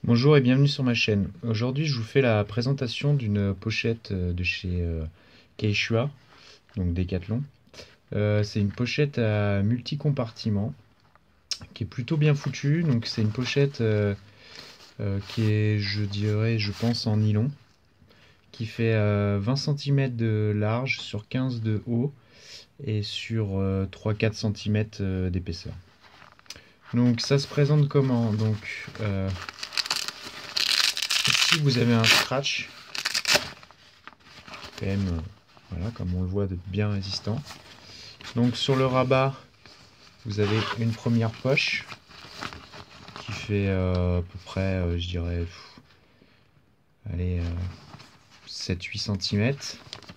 Bonjour et bienvenue sur ma chaîne. Aujourd'hui, je vous fais la présentation d'une pochette de chez Keishua, donc Decathlon. C'est une pochette à multi-compartiments qui est plutôt bien foutue. Donc c'est une pochette qui est, je dirais, je pense en nylon, qui fait 20 cm de large sur 15 de haut et sur 3-4 cm d'épaisseur. Donc ça se présente comment? Donc ici vous avez un scratch, quand même, voilà, comme on le voit, bien résistant. Donc sur le rabat, vous avez une première poche qui fait à peu près, je dirais, allez, 7-8 cm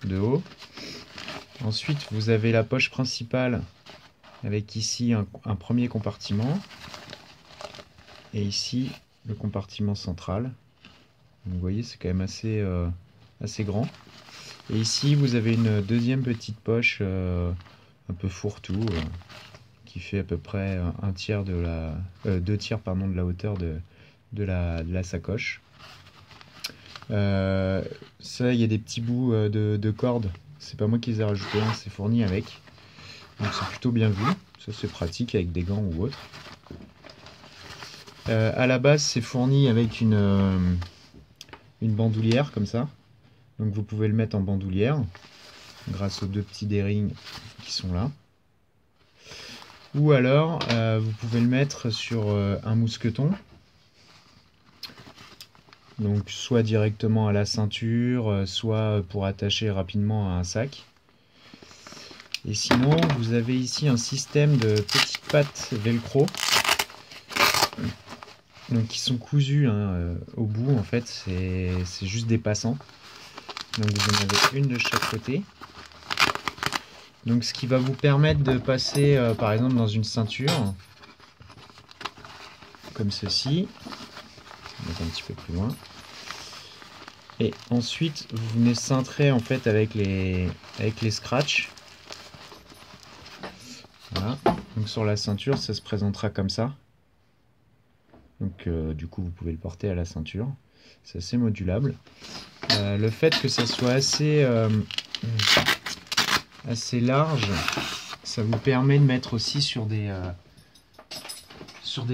de haut. Ensuite, vous avez la poche principale avec ici un premier compartiment et ici le compartiment central. Donc, vous voyez, c'est quand même assez grand. Et ici, vous avez une deuxième petite poche un peu fourre-tout qui fait à peu près un tiers de la, 2 tiers pardon, de la hauteur de la sacoche. Ça, il y a des petits bouts de cordes. C'est pas moi qui les ai rajoutés, hein, c'est fourni avec. Donc c'est plutôt bien vu. Ça c'est pratique avec des gants ou autre. À la base, c'est fourni avec une bandoulière comme ça. Donc vous pouvez le mettre en bandoulière grâce aux deux petits D-rings qui sont là. Ou alors vous pouvez le mettre sur un mousqueton. Donc soit directement à la ceinture, soit pour attacher rapidement à un sac. Et sinon, vous avez ici un système de petites pattes velcro, donc qui sont cousues au bout. En fait, c'est juste des passants. Donc vous en avez une de chaque côté. Donc ce qui va vous permettre de passer, par exemple, dans une ceinture, comme ceci. On va mettre un petit peu plus loin. Et ensuite, vous venez cintrer en fait avec les scratchs. Voilà. Donc sur la ceinture, ça se présentera comme ça. Donc du coup, vous pouvez le porter à la ceinture. C'est assez modulable. Le fait que ça soit assez large, ça vous permet de mettre aussi sur des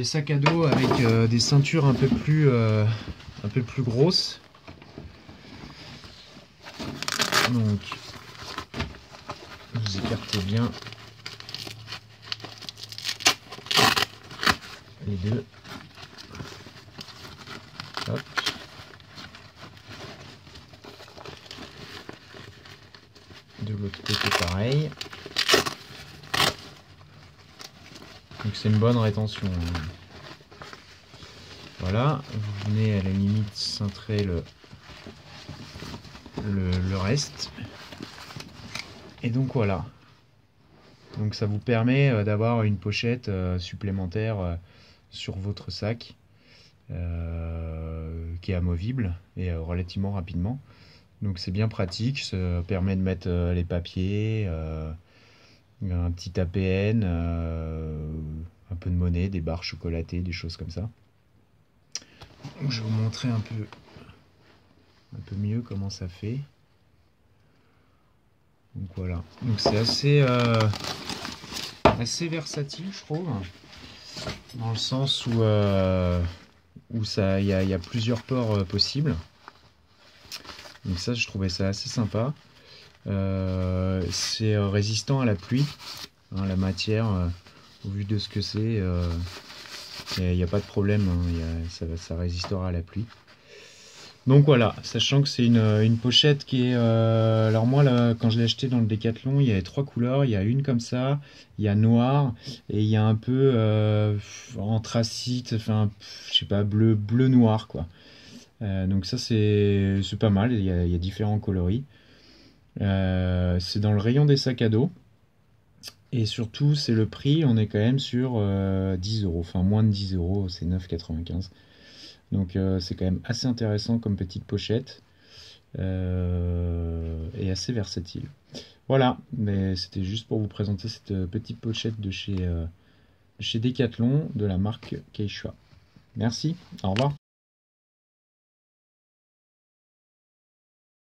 sacs à dos avec des ceintures un peu plus grosses. Donc, vous écartez bien les deux. Hop. De l'autre côté pareil. Donc c'est une bonne rétention. Voilà, vous venez à la limite cintrer le reste. Et donc voilà. Donc ça vous permet d'avoir une pochette supplémentaire sur votre sac qui est amovible et relativement rapidement. Donc c'est bien pratique, ça permet de mettre les papiers, un petit APN, un peu de monnaie, des barres chocolatées, des choses comme ça. Donc, je vais vous montrer un peu mieux comment ça fait. Donc voilà, donc c'est assez versatile, je trouve, dans le sens où il y a plusieurs ports possibles. Donc ça, je trouvais ça assez sympa. C'est résistant à la pluie, hein, la matière, au vu de ce que c'est, il n'y a pas de problème, hein, ça résistera à la pluie. Donc voilà, sachant que c'est une pochette qui est... alors moi, là, quand je l'ai acheté dans le Decathlon, il y avait 3 couleurs. Il y a une comme ça, il y a noir, et il y a un peu anthracite, enfin, je sais pas, bleu-noir, quoi. Donc ça, c'est pas mal, il y a différents coloris. C'est dans le rayon des sacs à dos. Et surtout, c'est le prix, on est quand même sur 10 euros, enfin moins de 10 euros, c'est 9,95. Donc c'est quand même assez intéressant comme petite pochette et assez versatile. Voilà, mais c'était juste pour vous présenter cette petite pochette de chez Decathlon de la marque Keishua. Merci, au revoir.